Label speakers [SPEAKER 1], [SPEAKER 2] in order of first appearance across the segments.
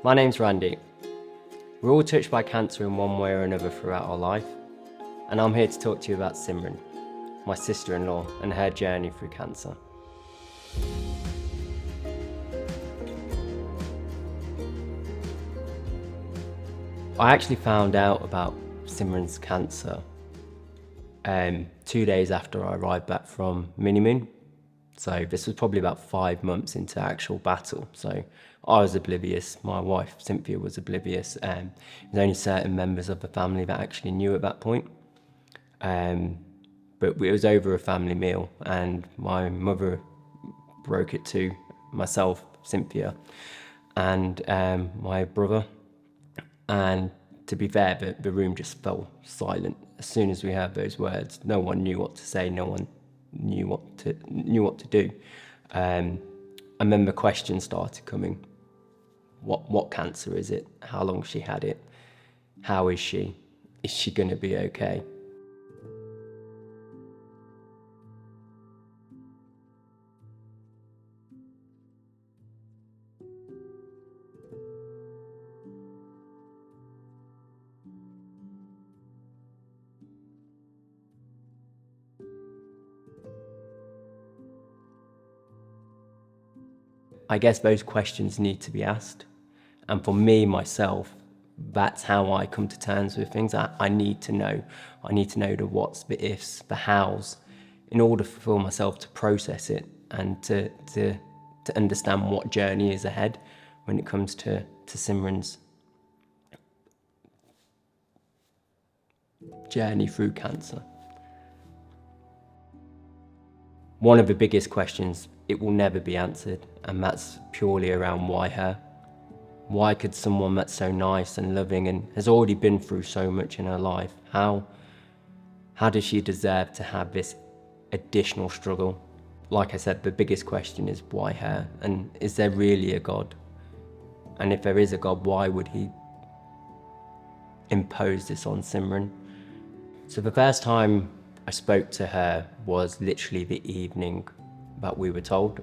[SPEAKER 1] My name's Randeep. We're all touched by cancer in one way or another throughout our life, and I'm here to talk to you about Simran, my sister-in-law, and her journey through cancer. I actually found out about Simran's cancer 2 days after I arrived back from Minimoon. So this was probably about 5 months into actual battle. So I was oblivious, my wife Cynthia was oblivious. There's only certain members of the family that actually knew at that point. But it was over a family meal, and my mother broke it to myself, Cynthia, and my brother. And to be fair, the room just fell silent as soon as we heard those words. No one knew what to say. No one knew what to do. And then the questions started coming. What cancer is it? How long she had it? How is she? Is she going to be okay? I guess those questions need to be asked. And for me, myself, that's how I come to terms with things. I need to know. I need to know the what's, the ifs, the hows, in order for myself to process it and to understand what journey is ahead when it comes to Simran's journey through cancer. One of the biggest questions, it will never be answered, and that's purely around why her. Why could someone that's so nice and loving and has already been through so much in her life, how does she deserve to have this additional struggle? Like I said, the biggest question is why her, and is there really a God? And if there is a God, why would he impose this on Simran? So the first time I spoke to her was literally the evening that we were told.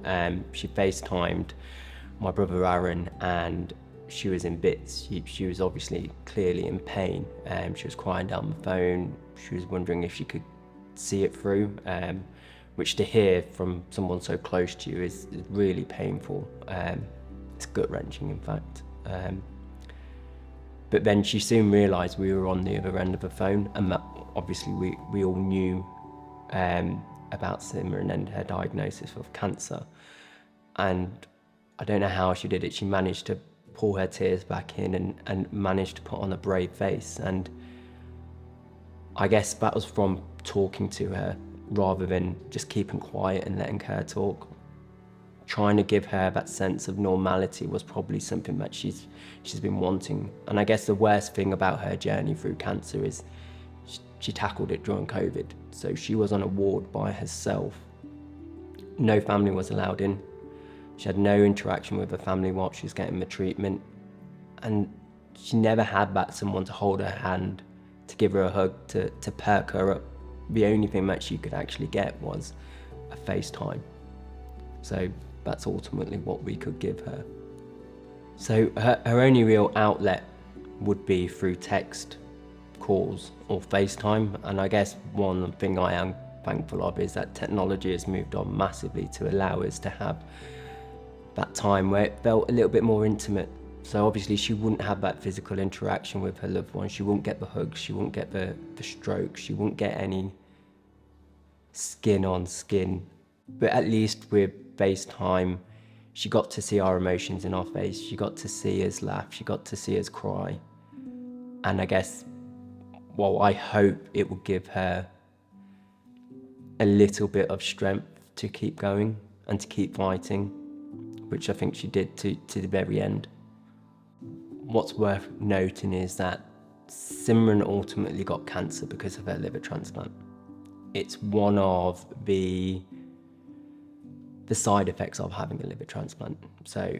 [SPEAKER 1] She FaceTimed my brother Aaron, and she was in bits. She was obviously clearly in pain. She was crying down the phone. She was wondering if she could see it through, which to hear from someone so close to you is really painful. It's gut-wrenching, in fact. But then she soon realised we were on the other end of the phone, and that obviously we all knew about Simran and her diagnosis of cancer. And I don't know how she did it. She managed to pull her tears back in and managed to put on a brave face. And I guess that was from talking to her rather than just keeping quiet and letting her talk. Trying to give her that sense of normality was probably something that she's been wanting. And I guess the worst thing about her journey through cancer is she tackled it during COVID. So she was on a ward by herself. No family was allowed in. She had no interaction with her family while she was getting the treatment. And she never had that someone to hold her hand, to give her a hug, to perk her up. The only thing that she could actually get was a FaceTime. So that's ultimately what we could give her. So her only real outlet would be through text, calls or FaceTime. And I guess one thing I am thankful of is that technology has moved on massively to allow us to have that time where it felt a little bit more intimate. So obviously she wouldn't have that physical interaction with her loved one. She wouldn't get the hugs, she wouldn't get the stroke, she wouldn't get any skin on skin. But at least with FaceTime, she got to see our emotions in our face. She got to see us laugh, she got to see us cry. And I guess, well, I hope it will give her a little bit of strength to keep going and to keep fighting, which I think she did to the very end. What's worth noting is that Simran ultimately got cancer because of her liver transplant. It's one of the side effects of having a liver transplant. So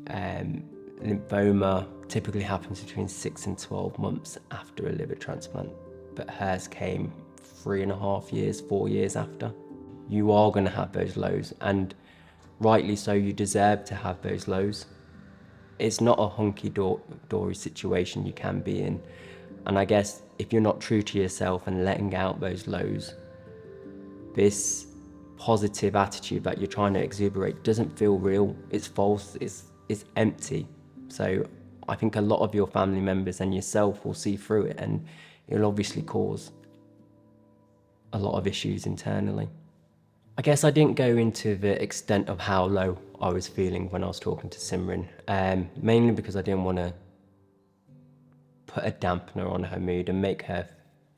[SPEAKER 1] lymphoma typically happens between 6 and 12 months after a liver transplant, but hers came 3.5 years, 4 years after. You are going to have those lows, and rightly so. You deserve to have those lows. it's not a hunky-dory situation you can be in. And I guess if you're not true to yourself and letting out those lows, this positive attitude that you're trying to exuberate doesn't feel real. It's false, it's empty. So I think a lot of your family members and yourself will see through it, and it'll obviously cause a lot of issues internally. I guess I didn't go into the extent of how low I was feeling when I was talking to Simran, mainly because I didn't want to put a dampener on her mood and make her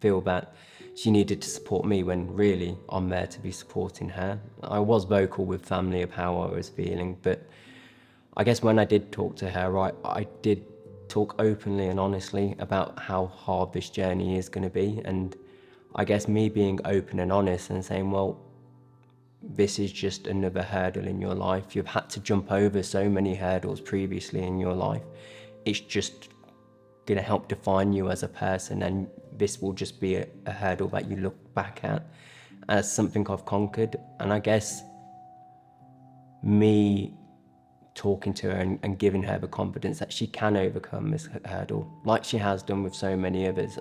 [SPEAKER 1] feel that she needed to support me when really I'm there to be supporting her. I was vocal with family of how I was feeling, but I guess when I did talk to her, I did talk openly and honestly about how hard this journey is going to be. And I guess me being open and honest and saying, well, this is just another hurdle in your life. You've had to jump over so many hurdles previously in your life. It's just going to help define you as a person, and this will just be a hurdle that you look back at as something I've conquered. And I guess me talking to her and giving her the confidence that she can overcome this hurdle, like she has done with so many others,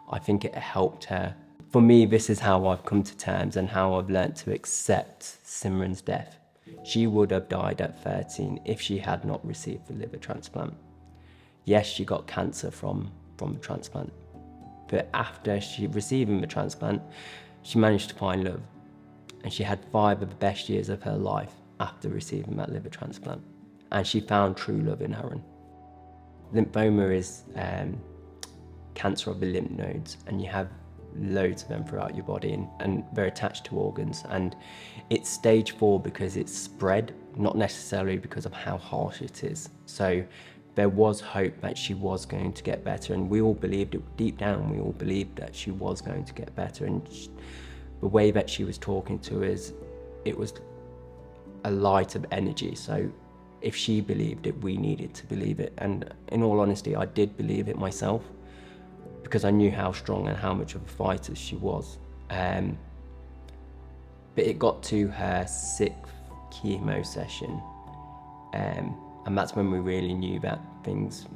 [SPEAKER 1] I think it helped her. For me, this is how I've come to terms and how I've learnt to accept Simran's death. She would have died at 13 if she had not received the liver transplant. Yes, she got cancer from the transplant, but after she receiving the transplant, she managed to find love, and she had 5 of the best years of her life after receiving that liver transplant, and she found true love in Aaron. Lymphoma is cancer of the lymph nodes, and you have loads of them throughout your body, and they're attached to organs, and it's stage 4 because it's spread, not necessarily because of how harsh it is. So there was hope that she was going to get better, and we all believed it deep down. We all believed that she was going to get better, and the way that she was talking to us, it was a light of energy. So if she believed it, we needed to believe it. And in all honesty, I did believe it myself, because I knew how strong and how much of a fighter she was. But it got to her 6th chemo session, and that's when we really knew that things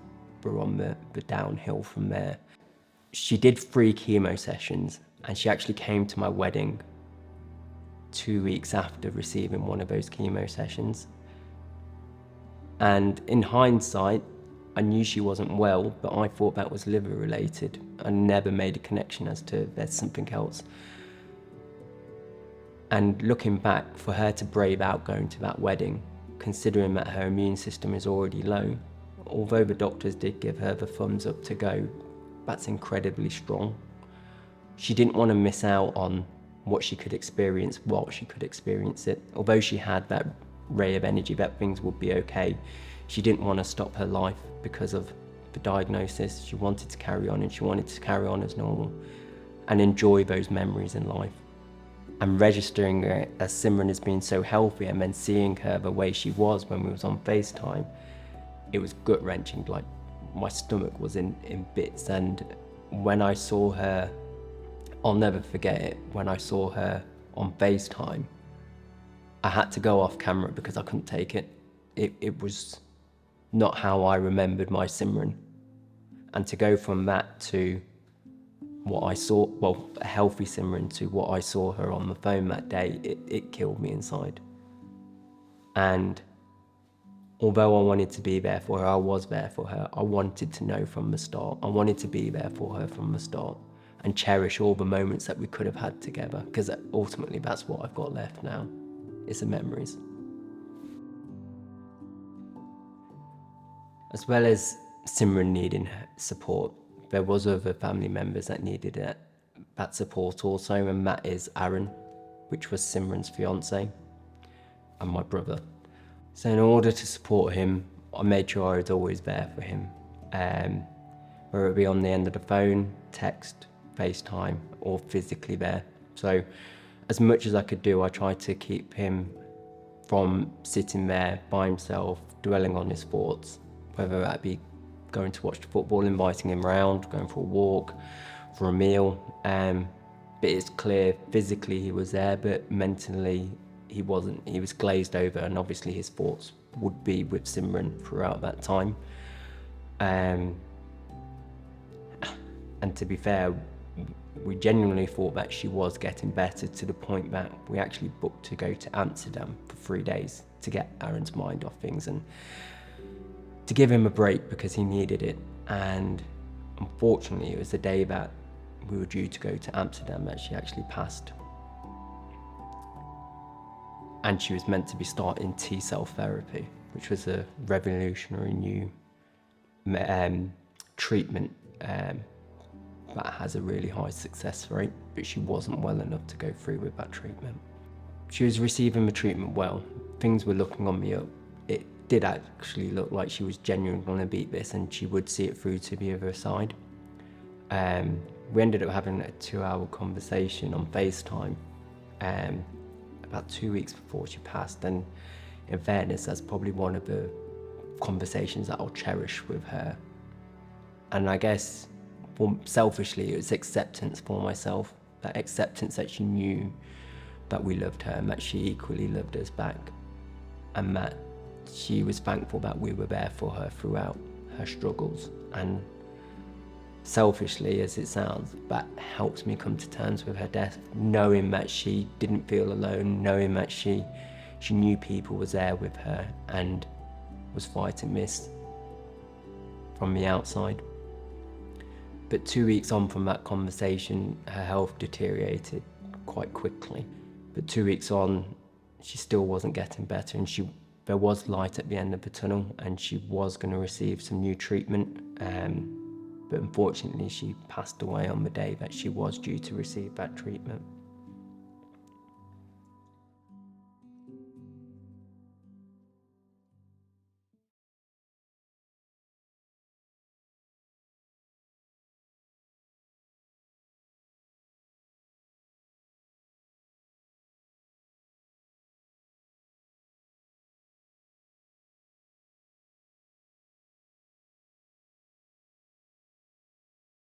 [SPEAKER 1] were on the downhill from there. She did 3 chemo sessions, and she actually came to my wedding 2 weeks after receiving one of those chemo sessions. And in hindsight, I knew she wasn't well, but I thought that was liver related. I never made a connection as to there's something else. And looking back, for her to brave out going to that wedding, considering that her immune system is already low, although the doctors did give her the thumbs up to go, that's incredibly strong. She didn't want to miss out on what she could experience while she could experience it. Although she had that ray of energy that things would be okay, she didn't want to stop her life because of the diagnosis. She wanted to carry on, and she wanted to carry on as normal and enjoy those memories in life. And registering her as Simran as being so healthy, and then seeing her the way she was when we was on FaceTime, it was gut-wrenching. Like, my stomach was in bits. And when I saw her, I'll never forget it, when I saw her on FaceTime, I had to go off camera because I couldn't take it. It was not how I remembered my Simran. And to go from that to what I saw, well, a healthy Simran, to what I saw her on the phone that day, it killed me inside. And although I wanted to be there for her, I was there for her. I wanted to know from the start. I wanted to be there for her from the start and cherish all the moments that we could have had together, because ultimately that's what I've got left now, is the memories. As well as Simran needing support, there was other family members that needed that support also, and that is Aaron, which was Simran's fiance, and my brother. So in order to support him, I made sure I was always there for him, whether it be on the end of the phone, text, FaceTime, or physically there. So as much as I could do, I tried to keep him from sitting there by himself, dwelling on his thoughts, whether that be going to watch the football, inviting him round, going for a walk, for a meal. But it's clear physically he was there, but mentally he wasn't. He was glazed over, and obviously his thoughts would be with Simran throughout that time. And to be fair, we genuinely thought that she was getting better, to the point that we actually booked to go to Amsterdam for 3 days to get Aaron's mind off things and to give him a break because he needed it. And unfortunately, it was the day that we were due to go to Amsterdam that she actually passed. And she was meant to be starting T-cell therapy, which was a revolutionary new treatment that has a really high success rate, but she wasn't well enough to go through with that treatment. She was receiving the treatment well. Things were looking on the up. It did actually look like she was genuinely going to beat this and she would see it through to the other side. We ended up having a 2-hour conversation on FaceTime about 2 weeks before she passed, and in fairness, that's probably one of the conversations that I'll cherish with her. And I guess selfishly, it was acceptance for myself, that acceptance that she knew that we loved her and that she equally loved us back, and that she was thankful that we were there for her throughout her struggles. And selfishly as it sounds, that helps me come to terms with her death, knowing that she didn't feel alone, knowing that she knew people was there with her and was fighting this from the outside. But 2 weeks on from that conversation, her health deteriorated quite quickly. But 2 weeks on, she still wasn't getting better, and there was light at the end of the tunnel, and she was going to receive some new treatment. But unfortunately, she passed away on the day that she was due to receive that treatment.